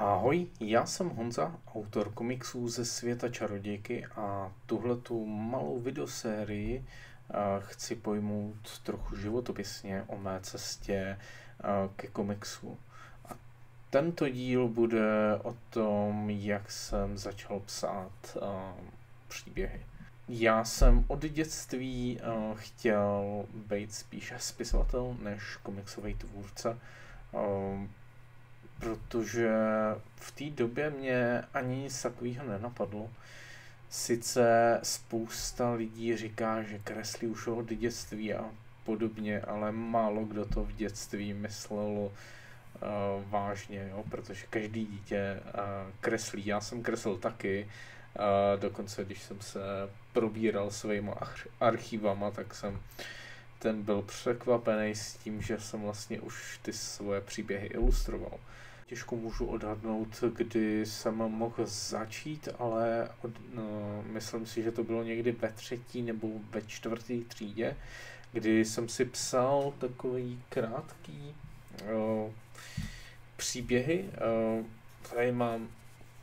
Ahoj, já jsem Honza, autor komiksů ze světa čarodějky a tuhletu malou videosérii chci pojmout trochu životopisně o mé cestě ke komiksu. A tento díl bude o tom, jak jsem začal psát příběhy. Já jsem od dětství chtěl být spíše spisovatel než komiksový tvůrce, protože v té době mě ani nic takového nenapadlo. Sice spousta lidí říká, že kreslí už od dětství a podobně, ale málo kdo to v dětství myslel vážně, jo? Protože každý dítě kreslí. Já jsem kreslil taky, dokonce když jsem se probíral svýma archivama, tak jsem ten byl překvapený s tím, že jsem vlastně už ty svoje příběhy ilustroval. Těžko můžu odhadnout, kdy jsem mohl začít, ale myslím si, že to bylo někdy ve 3. nebo ve 4. třídě, kdy jsem si psal takový krátký příběhy. Tady mám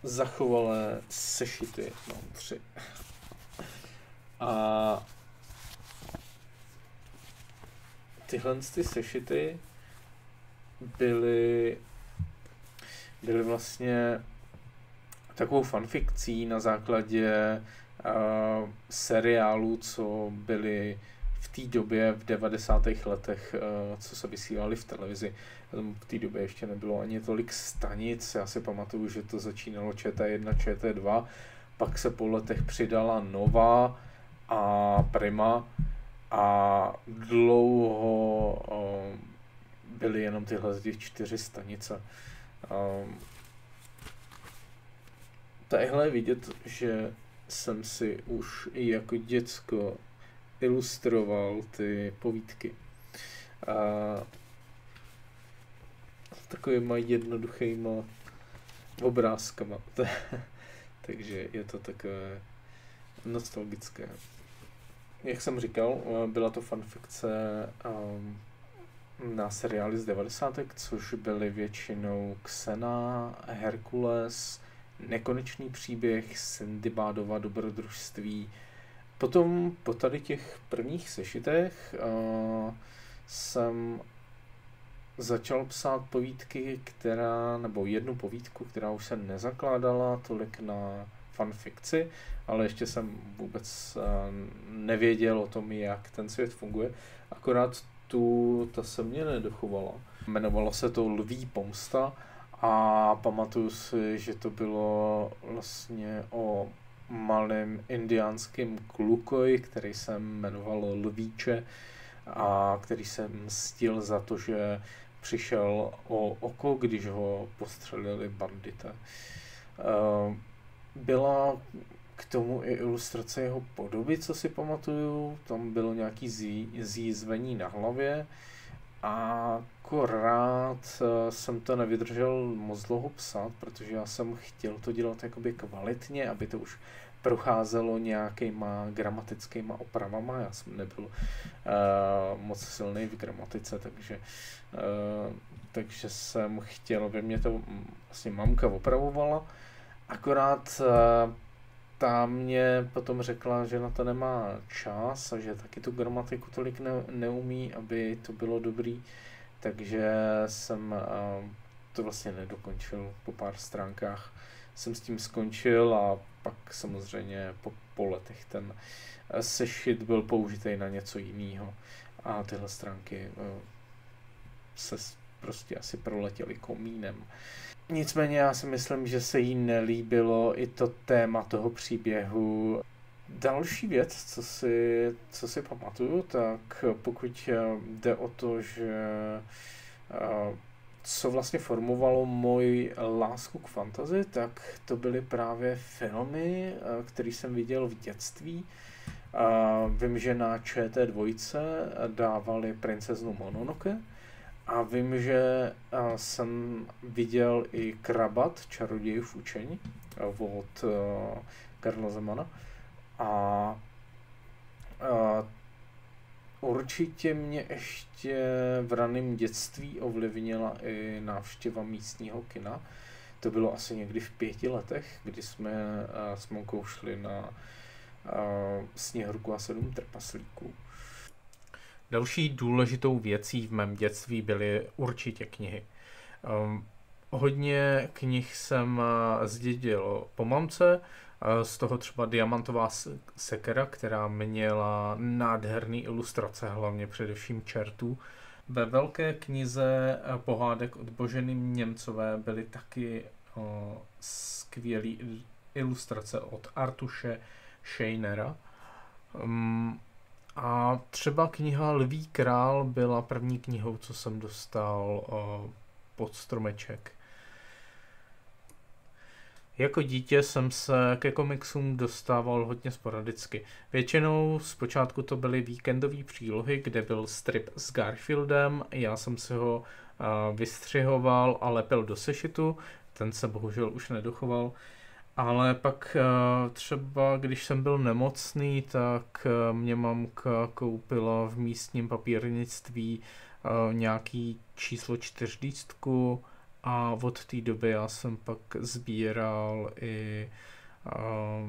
zachovalé sešity, mám 3. A tyhle ty sešity byly vlastně takovou fanfikcí na základě seriálů, co byly v té době, v 90. letech, co se vysílali v televizi. V té době ještě nebylo ani tolik stanic, já si pamatuju, že to začínalo ČT1, ČT2, pak se po letech přidala Nova a Prima a dlouho byly jenom tyhle 4 stanice. Tadyhle je vidět, že jsem si už i jako děcko ilustroval ty povídky. Takovýma jednoduchýma obrázkama. Takže je to takové nostalgické. Jak jsem říkal, byla to fanfikce na seriály z 90. což byly většinou Xena, Herkules, Nekonečný příběh, Sindbadova dobrodružství. Potom po tady těch prvních sešitech jsem začal psát povídky, nebo jednu povídku, která už se nezakládala tolik na fanfikci, ale ještě jsem vůbec nevěděl o tom, jak ten svět funguje. Akorát ta se mě nedochovala. Jmenovalo se to Lví pomsta a pamatuju si, že to bylo vlastně o malém indiánském klukovi, který se jmenoval Lvíče a který se mstil za to, že přišel o oko, když ho postřelili bandité. Byla k tomu i ilustrace jeho podoby, co si pamatuju, tam bylo nějaký zjízvení na hlavě a akorát jsem to nevydržel moc dlouho psát, protože já jsem chtěl to dělat jakoby kvalitně, aby to už procházelo nějakýma gramatickýma opravama, já jsem nebyl moc silný v gramatice, takže jsem chtěl, aby mě to vlastně mamka opravovala, akorát ta mě potom řekla, že na to nemá čas a že taky tu gramatiku tolik neumí, aby to bylo dobrý, takže jsem to vlastně nedokončil. Po pár stránkách jsem s tím skončil a pak samozřejmě po letech ten sešit byl použitý na něco jiného a tyhle stránky se prostě asi proletěly komínem. Nicméně já si myslím, že se jí nelíbilo i to téma toho příběhu. Další věc, co si pamatuju, tak pokud jde o to, že co vlastně formovalo moji lásku k fantasy, tak to byly právě filmy, které jsem viděl v dětství. Vím, že na ČT2 dávali Princeznu Mononoke a vím, že jsem viděl i Krabat, Čarodějův učeň od Karla Zemana a určitě mě ještě v raném dětství ovlivnila i návštěva místního kina, To bylo asi někdy v 5 letech, kdy jsme s mamkou šli na Sněhurku a 7 trpaslíků. Další důležitou věcí v mém dětství byly určitě knihy. Hodně knih jsem zdědil po mamce, z toho třeba Diamantová sekera, která měla nádherné ilustrace, hlavně především čertů. Ve velké knize pohádek od Boženy Němcové byly taky skvělé ilustrace od Artuše Scheinera. A třeba kniha Lví král byla první knihou, co jsem dostal pod stromeček. Jako dítě jsem se ke komiksům dostával hodně sporadicky. Většinou zpočátku to byly víkendové přílohy, kde byl strip s Garfieldem, já jsem si ho vystřihoval a lepil do sešitu, ten se bohužel už nedochoval. Ale pak třeba, když jsem byl nemocný, tak mě mamka koupila v místním papírnictví nějaký číslo 4 a od té doby já jsem pak sbíral i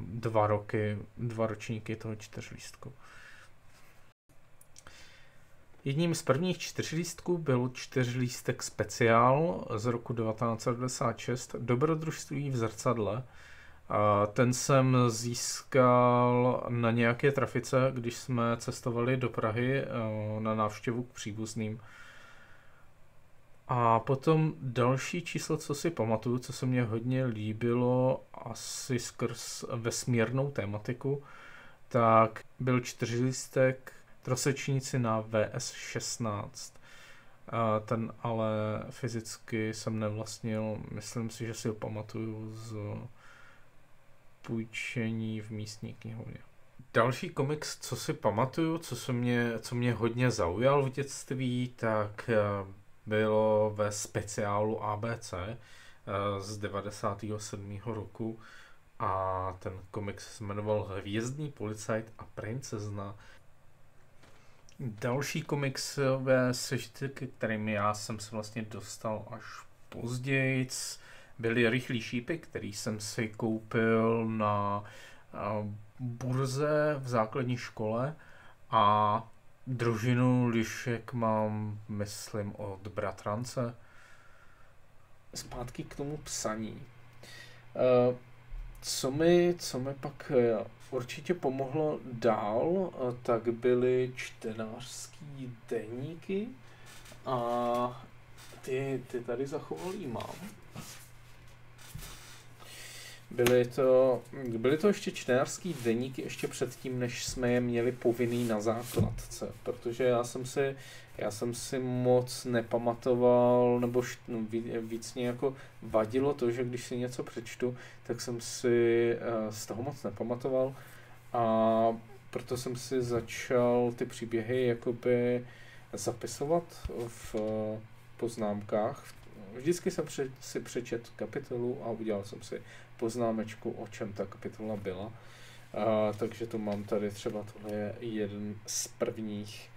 2 ročníky toho 4. Jedním z prvních 4 byl 4 speciál z roku 1996 Dobrodružství v zrcadle. Ten jsem získal na nějaké trafice, když jsme cestovali do Prahy na návštěvu k příbuzným. A potom další číslo, co si pamatuju, co se mně hodně líbilo, asi skrz vesmírnou tématiku, tak byl 4 Trosečníci na VS16. Ten ale fyzicky jsem nevlastnil, myslím si, že si ho pamatuju z půjčení v místní knihovně. Další komiks, co si pamatuju, co mě hodně zaujal v dětství, tak bylo ve speciálu ABC z 97. roku a ten komiks se jmenoval Hvězdný policajt a princezna. Další komiksové sešity, kterým já jsem se vlastně dostal až později, byly Rychlý šípy, který jsem si koupil na burze v základní škole a Družinu lišek mám, myslím, od bratrance. Zpátky k tomu psaní. Co mi pak určitě pomohlo dál, tak byly čtenářský deníky a ty tady zachovalý mám. Byly to ještě čtenářský deníky ještě předtím, než jsme je měli povinný na základce, protože já jsem si moc nepamatoval, nebo víc mě jako vadilo to, že když si něco přečtu, tak jsem si z toho moc nepamatoval a proto jsem si začal ty příběhy jakoby zapisovat v poznámkách. Vždycky jsem si přečet kapitolu a udělal jsem si poznámečku, o čem ta kapitola byla. Takže to mám tady třeba, tohle je jeden z prvních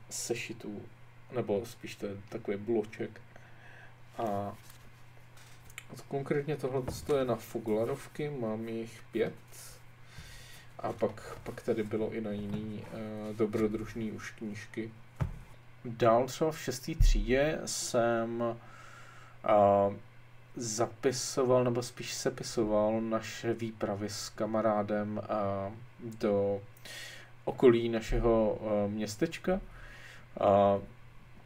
sešitů, nebo spíš to je takový bloček. A konkrétně tohle je na Foglarovky, mám jich 5. A pak tady bylo i na jiný dobrodružný už knížky. Dál třeba v 6. třídě jsem zapisoval, nebo spíš sepisoval naše výpravy s kamarádem do okolí našeho městečka.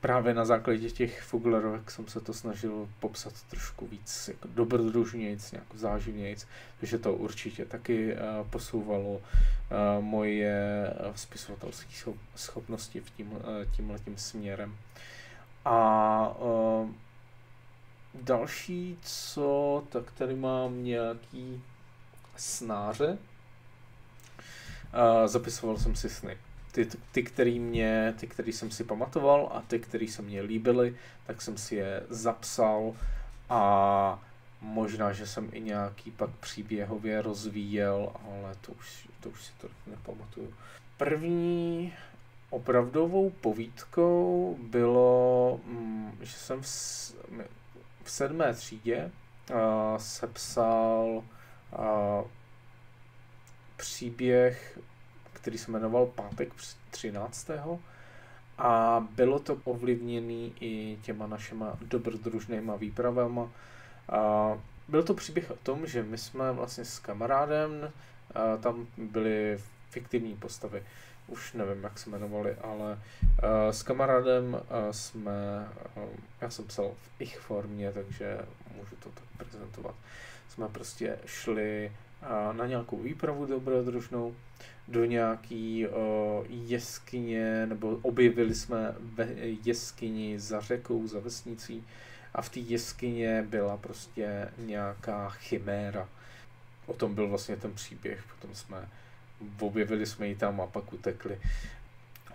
Právě na základě těch Foglerovek jsem se to snažil popsat trošku víc jako dobrodružnějc, nějak záživnějc, takže to určitě taky posouvalo moje spisovatelské schopnosti v tímhletím směrem. A další, tak tady mám nějaký snáře. Zapisoval jsem si sny. Ty, který jsem si pamatoval a ty, který se mně líbily, tak jsem si je zapsal a možná, že jsem i nějaký pak příběhově rozvíjel, ale to už si to nepamatuju. První opravdovou povídkou bylo, že jsem v v 7. třídě sepsal příběh, který se jmenoval Pátek 13. A bylo to ovlivněné i těma našima dobrodružnýma výpravama. Byl to příběh o tom, že my jsme vlastně s kamarádem, tam byly fiktivní postavy, už nevím, jak se jmenovali, ale s kamarádem já jsem psal v ich formě, takže můžu to tak prezentovat. Jsme prostě šli na nějakou výpravu dobrodružnou do nějaký jeskyně, nebo objevili jsme jeskyni za řekou, za vesnicí a v té jeskyně byla prostě nějaká chiméra. O tom byl vlastně ten příběh, potom objevili jsme ji tam a pak utekli.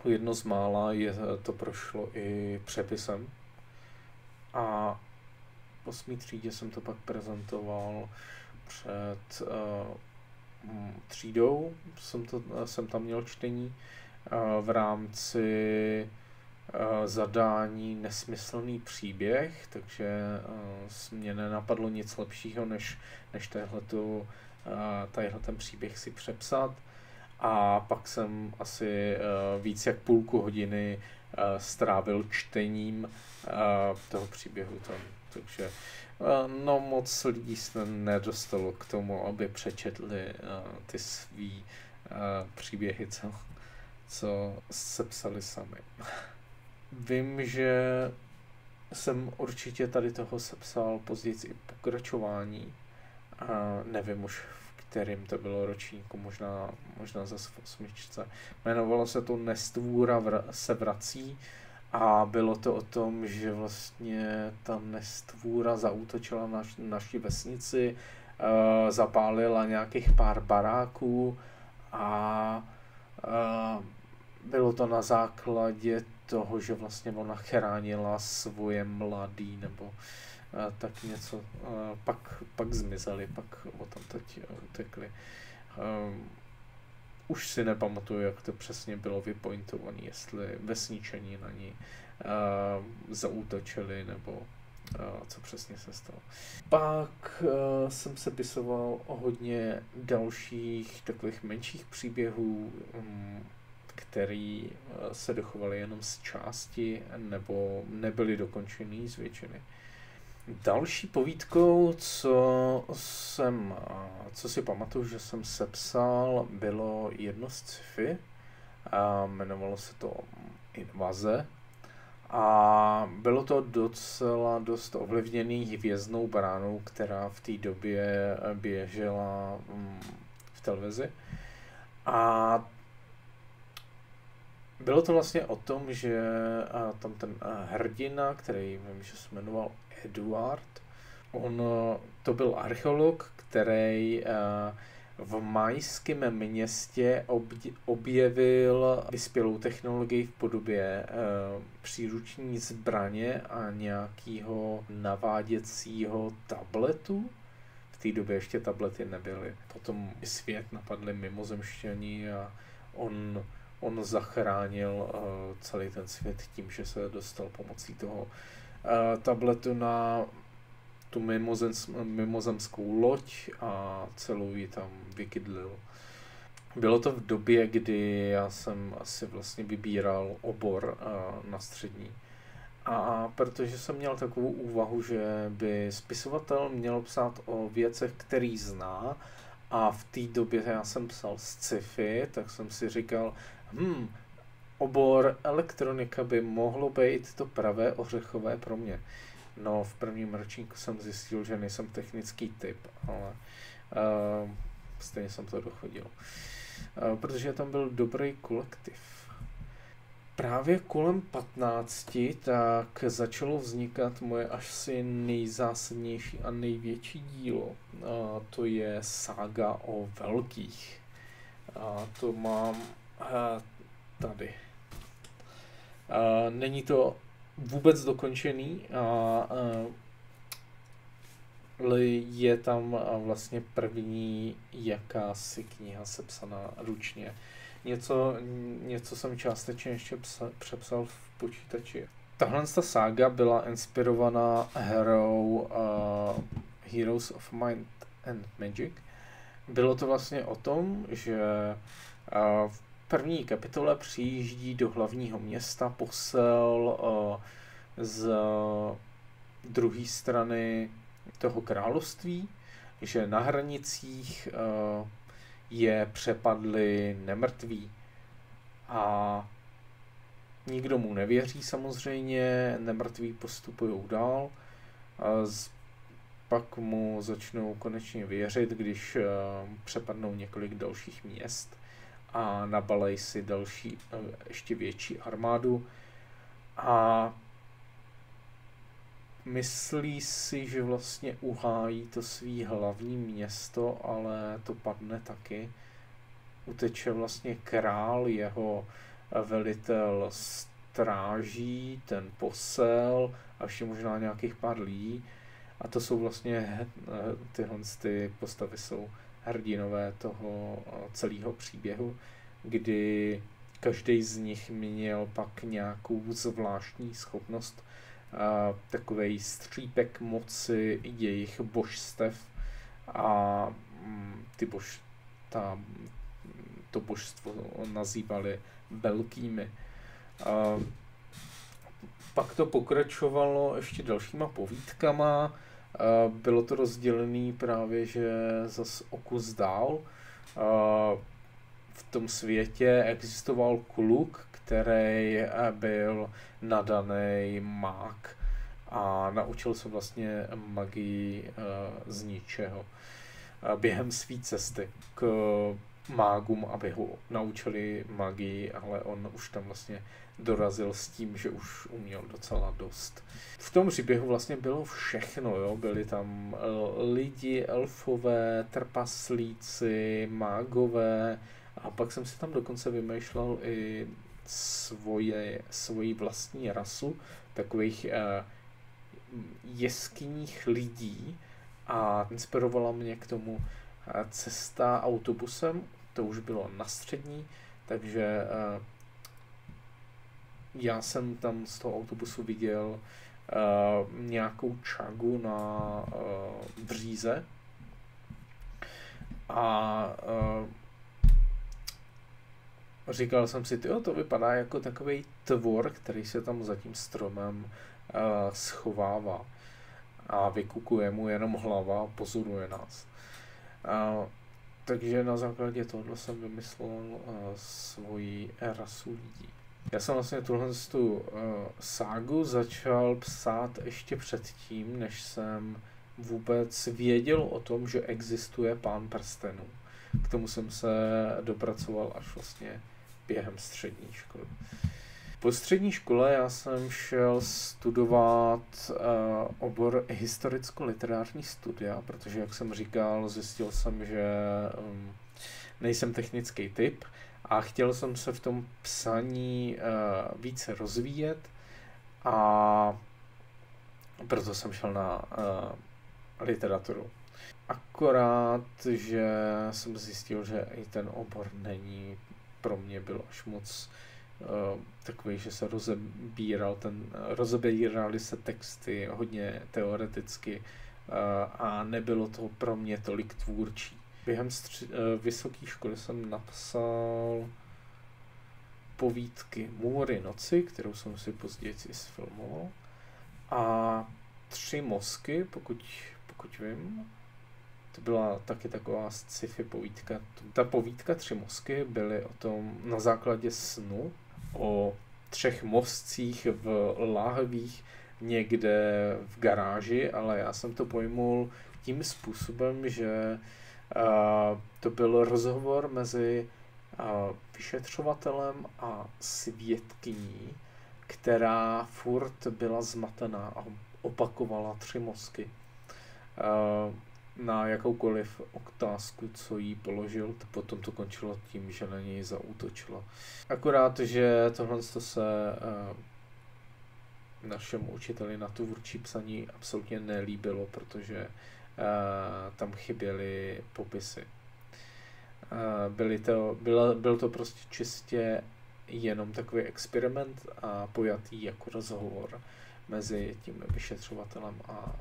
Jedno z mála to prošlo i přepisem a v 8. třídě jsem to pak prezentoval před třídou, jsem tam měl čtení v rámci zadání Nesmyslný příběh, takže mě nenapadlo nic lepšího, než tadyhle ten příběh si přepsat. A pak jsem asi víc jak půlku hodiny strávil čtením toho příběhu tam. Takže no moc lidí se nedostalo k tomu, aby přečetli ty svý příběhy, co sepsali sami. Vím, že jsem určitě tady toho sepsal později i pokračování. Nevím už v kterým to bylo ročníku, možná zase v 8. Jmenovalo se to Nestvůra se vrací a bylo to o tom, že vlastně ta nestvůra zaútočila na naši vesnici, zapálila nějakých pár baráků a bylo to na základě toho, že vlastně ona chránila svoje mladý nebo tak něco, pak zmizeli, pak o tam teď utekli. Už si nepamatuju, jak to přesně bylo vypointované, jestli vesničani na ní zaútočili, nebo co přesně se stalo. Pak jsem se pisoval o hodně dalších takových menších příběhů, který se dochovaly jenom z části, nebo nebyly dokončený z většiny. Další povídkou, co si pamatuju, že jsem sepsal, bylo jedno z sci-fi, jmenovalo se to Invaze a bylo to docela dost ovlivněný Hvězdnou bránou, která v té době běžela v televizi. A bylo to vlastně o tom, že tam ten hrdina, který vím, že se jmenoval Eduard, to byl archeolog, který v majském městě objevil vyspělou technologii v podobě příruční zbraně a nějakého naváděcího tabletu. V té době ještě tablety nebyly. Potom svět napadly mimozemšťani a on zachránil celý ten svět tím, že se dostal pomocí toho tabletu na tu mimozemskou loď a celou ji tam vykydlil. Bylo to v době, kdy já jsem asi vlastně vybíral obor na střední. A protože jsem měl takovou úvahu, že by spisovatel měl psát o věcech, který zná, a v té době já jsem psal sci-fi, tak jsem si říkal, obor elektronika by mohlo být to pravé ořechové pro mě. No, v prvním ročníku jsem zjistil, že nejsem technický typ, ale stejně jsem to dochodil. Protože tam byl dobrý kolektiv. Právě kolem 15 tak začalo vznikat moje asi nejzásadnější a největší dílo. To je sága o velkých. To mám tady. Není to vůbec dokončený, ale je tam vlastně první jakási kniha sepsaná ručně. Něco jsem částečně ještě přepsal v počítači. Tahle sága byla inspirovaná hrou Heroes of Might and Magic. Bylo to vlastně o tom, že v první kapitole přijíždí do hlavního města posel z druhé strany toho království, že na hranicích je přepadli nemrtví. A nikdo mu nevěří samozřejmě, nemrtví postupují dál. Pak mu začnou konečně věřit, když přepadnou několik dalších měst a nabalej si další, ještě větší armádu. A myslí si, že vlastně uhájí to svý hlavní město, ale to padne taky. Uteče vlastně král, jeho velitel stráží, ten posel a ještě možná nějakých pár lidí. A to jsou vlastně tyhle postavy jsou hrdinové toho celého příběhu, kdy každý z nich měl pak nějakou zvláštní schopnost, takovej střípek moci jejich božstev a to božstvo nazývali velkými. Pak to pokračovalo ještě dalšíma povídkama. Bylo to rozdělené právě, že zas o kus dál. V tom světě existoval kluk, který byl nadaný mák a naučil se vlastně magii z ničeho. Během své cesty k mágům, aby ho naučili magii, ale on už tam vlastně dorazil s tím, že už uměl docela dost. V tom příběhu vlastně bylo všechno, jo? Byli tam lidi, elfové, trpaslíci, mágové a pak jsem si tam dokonce vymýšlel i svoji vlastní rasu, takových jeskyních lidí a inspirovala mě k tomu cesta autobusem, to už bylo na střední, takže já jsem tam z toho autobusu viděl nějakou čagu na bříze a říkal jsem si, to vypadá jako takovej tvor, který se tam za tím stromem schovává a vykukuje mu jenom hlava a pozoruje nás. Takže na základě tohoto jsem vymyslel svoji rasu lidí. Já jsem vlastně tuhle ságu začal psát ještě předtím, než jsem vůbec věděl o tom, že existuje Pán prstenů. K tomu jsem se dopracoval až vlastně během střední školy. Po střední škole já jsem šel studovat obor historicko-literární studia, protože, jak jsem říkal, zjistil jsem, že nejsem technický typ a chtěl jsem se v tom psaní více rozvíjet a proto jsem šel na literaturu. Akorát, že jsem zjistil, že i ten obor není pro mě byl až moc takový, že se rozebíraly se texty hodně teoreticky a nebylo to pro mě tolik tvůrčí. Během vysoké školy jsem napsal povídky Můry noci, kterou jsem si později zfilmoval, a 3 mozky, pokud vím. To byla taky taková sci-fi povídka. Ta povídka 3 mozky byly o tom na základě snu o 3 mozcích v láhvích někde v garáži, ale já jsem to pojmul tím způsobem, že to byl rozhovor mezi vyšetřovatelem a svědkyní, která furt byla zmatená a opakovala 3 mozky. Na jakoukoliv otázku, co jí položil, potom to končilo tím, že na něj zaútočila. Akorát, že tohle se našemu učiteli na tvůrčí psaní absolutně nelíbilo, protože tam chyběly popisy. Byl to prostě čistě jenom takový experiment a pojatý jako rozhovor mezi tím vyšetřovatelem a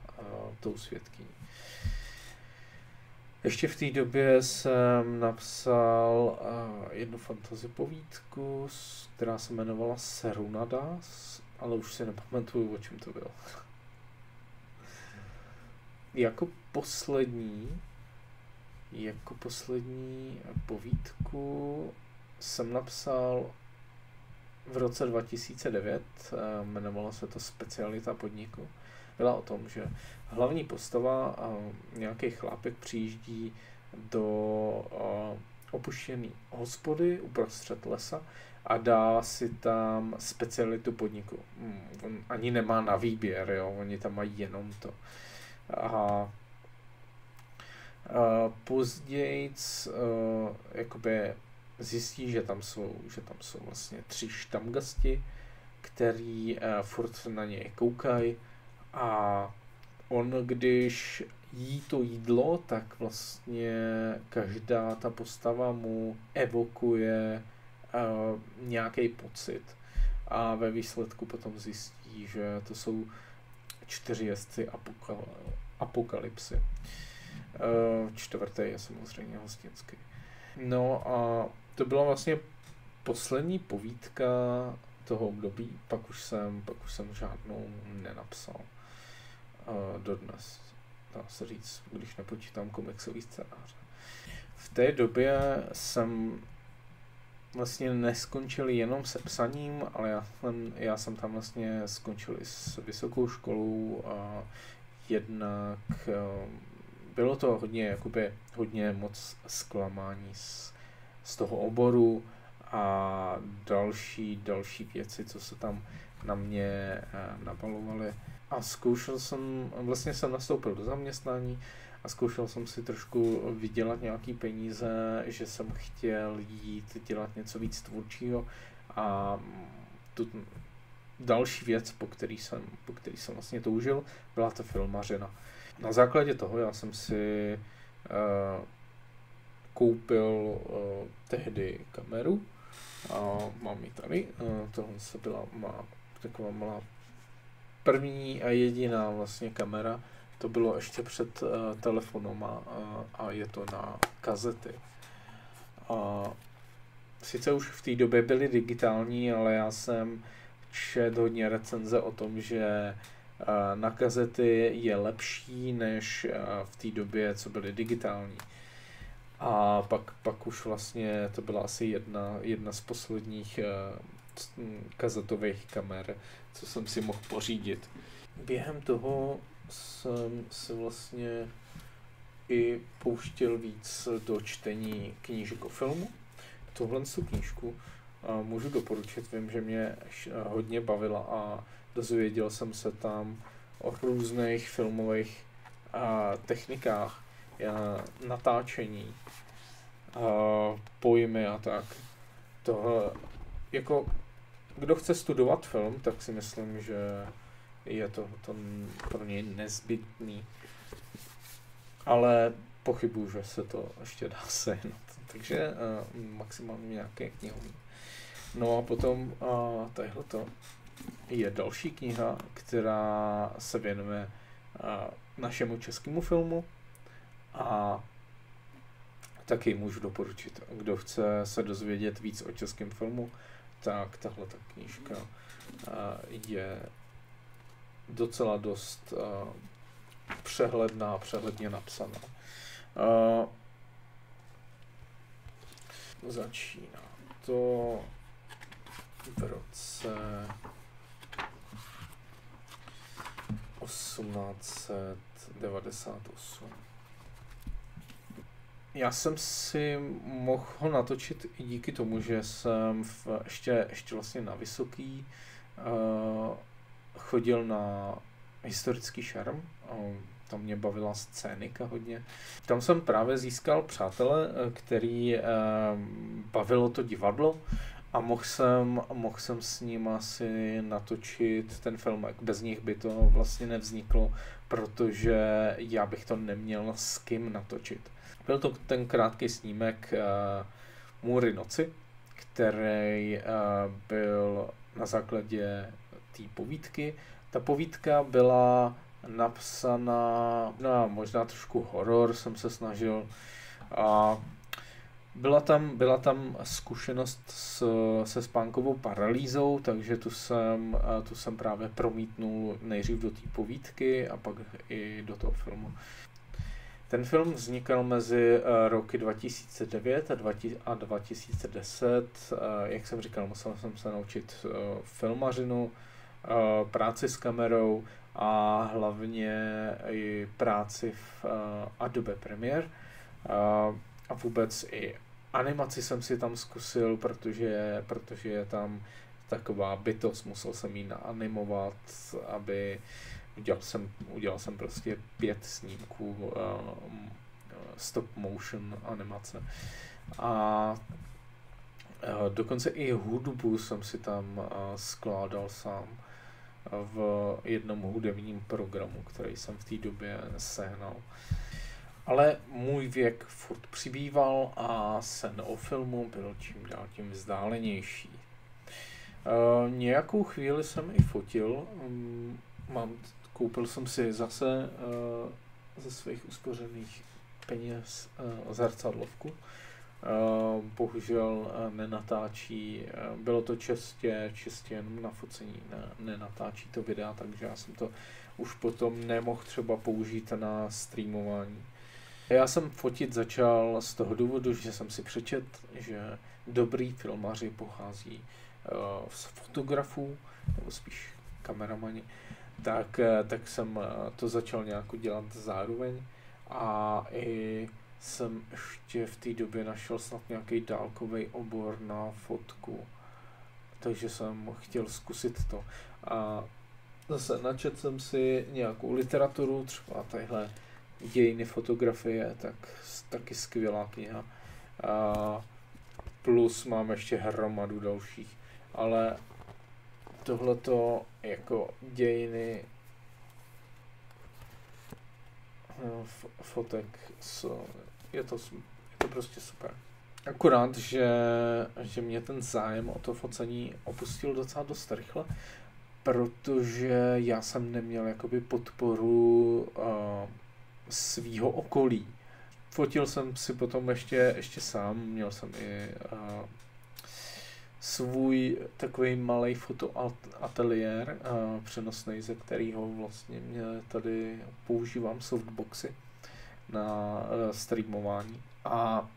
tou svědkyní. Ještě v té době jsem napsal jednu fantasy povídku, která se jmenovala Serunadas, ale už si nepamatuju, o čem to bylo. Jako poslední povídku jsem napsal v roce 2009, jmenovalo se to Specialita podniku. Byla o tom, že hlavní postava, nějaký chlápek, přijíždí do opuštěné hospody uprostřed lesa a dá si tam specialitu podniku. On ani nemá na výběr, jo? Oni tam mají jenom to. A později jakoby zjistí, že tam jsou vlastně 3 štamgasti, který furt na něj koukají a on, když jí to jídlo, tak vlastně každá ta postava mu evokuje nějaký pocit a ve výsledku potom zjistí, že to jsou 4 jezdci apokalypsy. 4. je samozřejmě hostinský. No a to byla vlastně poslední povídka toho období, pak už jsem žádnou nenapsal. Dodnes, dá se říct, když nepočítám komiksový scénáře. V té době jsem vlastně neskončil jenom se psaním, ale já jsem tam vlastně skončil i s vysokou školou a jednak bylo to hodně moc zklamání z toho oboru a další věci, co se tam na mě nabalovaly. A vlastně jsem nastoupil do zaměstnání a zkoušel jsem si trošku vydělat nějaký peníze, že jsem chtěl jít dělat něco víc tvůrčího a tu další věc, po který jsem vlastně toužil, byla ta filmařina. Na základě toho já jsem si koupil tehdy kameru a mám ji tady. Tohle se byla taková malá první a jediná vlastně kamera. To bylo ještě před telefonoma a je to na kazety. A sice už v té době byly digitální, ale já jsem četl hodně recenze o tom, že na kazety je lepší než v té době, co byly digitální. A pak už vlastně to byla asi jedna z posledních kazetových kamer, co jsem si mohl pořídit. Během toho jsem se vlastně i pouštěl víc do čtení knížek o filmu. Tohle knížku můžu doporučit, vím, že mě hodně bavila a dozvěděl jsem se tam o různých filmových technikách, natáčení, pojmy a tak. Tohle, jako, kdo chce studovat film, tak si myslím, že je to pro něj nezbytný. Ale pochybuju, že se to ještě dá sehnat. Takže maximálně nějaké knihovny. No a potom tohleto je další kniha, která se věnuje našemu českému filmu a taky můžu doporučit. Kdo chce se dozvědět víc o českém filmu, tak tahle ta knížka je docela dost přehledně napsaná. Začíná to v roce 1898. Já jsem si mohl ho natočit i díky tomu, že jsem ještě vlastně na vysoký chodil na historický šarm. Tam mě bavila scénika hodně. Tam jsem právě získal přátele, který bavilo to divadlo a mohl jsem s ním asi natočit ten film. Bez nich by to vlastně nevzniklo, protože já bych to neměl s kým natočit. Byl to ten krátký snímek Můry noci, který byl na základě té povídky. Ta povídka byla napsaná na možná trošku horor, jsem se snažil. A byla tam zkušenost se spánkovou paralýzou, takže tu jsem právě promítnul nejdřív do té povídky a pak i do toho filmu. Ten film vznikal mezi roky 2009 a 2010. Jak jsem říkal, musel jsem se naučit filmařinu, práci s kamerou a hlavně i práci v Adobe Premiere. A vůbec i animaci jsem si tam zkusil, protože je tam taková bytost, musel jsem ji naanimovat, aby udělal jsem prostě 5 snímků stop motion animace. A dokonce i hudbu jsem si tam skládal sám v jednom hudebním programu, který jsem v té době sehnal. Ale můj věk furt přibýval a sen o filmu byl čím dál tím vzdálenější. Nějakou chvíli jsem i fotil. Koupil jsem si zase ze svých uspořených peněz zrcadlovku. Bohužel nenatáčí, bylo to čistě jenom na focení, nenatáčí to videa, takže já jsem to už potom nemohl třeba použít na streamování. Já jsem fotit začal z toho důvodu, že jsem si přečet, že dobrý filmaři pochází z fotografů, nebo spíš kameramani, tak jsem to začal nějak dělat zároveň a i jsem ještě v té době našel snad nějaký dálkový obor na fotku, takže jsem chtěl zkusit to. A zase načetl jsem si nějakou literaturu, třeba tadyhle Dějiny fotografie, tak taky skvělá kniha. Plus mám ještě hromadu dalších, ale tohleto jako dějiny fotek, je to prostě super. Akorát, že mě ten zájem o to focení opustil docela dost rychle, protože já jsem neměl jakoby podporu svýho okolí. Fotil jsem si potom ještě sám, měl jsem i svůj takový malý fotoateliér přenosnej, ze kterého vlastně tady používám softboxy na streamování. A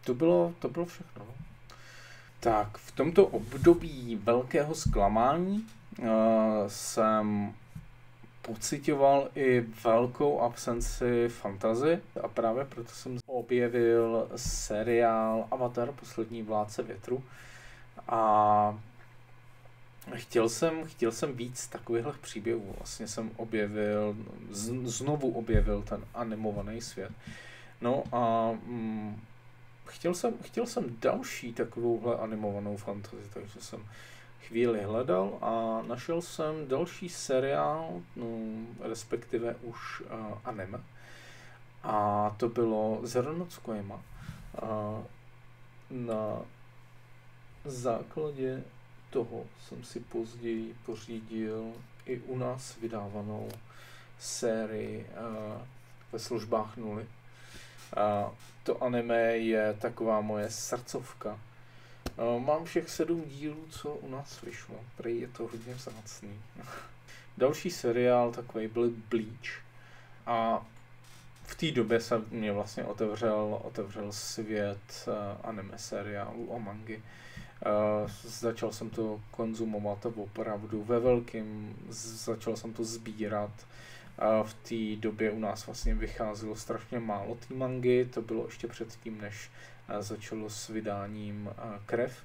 to bylo všechno. Tak, v tomto období velkého zklamání jsem pocitoval i velkou absenci fantasy a právě proto jsem objevil seriál Avatar Poslední vládce větru a chtěl jsem víc takovýchhle příběhů. Vlastně jsem znovu objevil ten animovaný svět. No a chtěl jsem další takovouhle animovanou fantasy, takže jsem chvíli hledal a našel jsem další seriál, respektive už anime. A to bylo Zero no Tsukuyomi. Na základě toho jsem si později pořídil i u nás vydávanou sérii ve službách nuly. To anime je taková moje srdcovka. Mám všech 7 dílů, co u nás vyšlo. Prej je to hodně vzácný. Další seriál takový byl Bleach. A v té době se mě vlastně otevřel svět anime seriálů a mangy. Začal jsem to konzumovat opravdu ve velkým, začal jsem to sbírat. V té době u nás vlastně vycházelo strašně málo té mangy, to bylo ještě předtím, než začalo s vydáním Krev.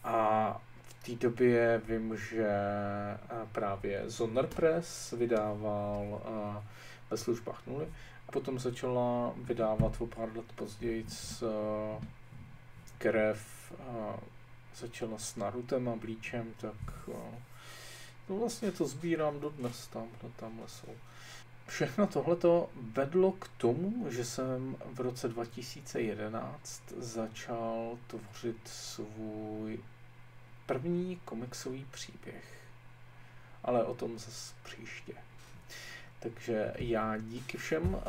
A v té době vím, že právě Zonner Press vydával ve službách nuly. A potom začala vydávat o pár let později Krev, začala s Narutem a Bleachem, tak no vlastně to sbírám dodnes, tamhle jsou. všechno tohleto vedlo k tomu, že jsem v roce 2011 začal tvořit svůj první komiksový příběh. Ale o tom zase příště. Takže já díky všem,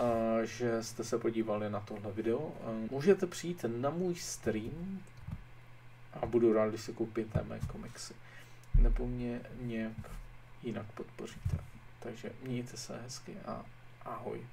že jste se podívali na tohle video. Můžete přijít na můj stream a budu rád, když si koupíte mé komiksy. Nebo mě nějak jinak podpoříte. Takže mějte se hezky a ahoj.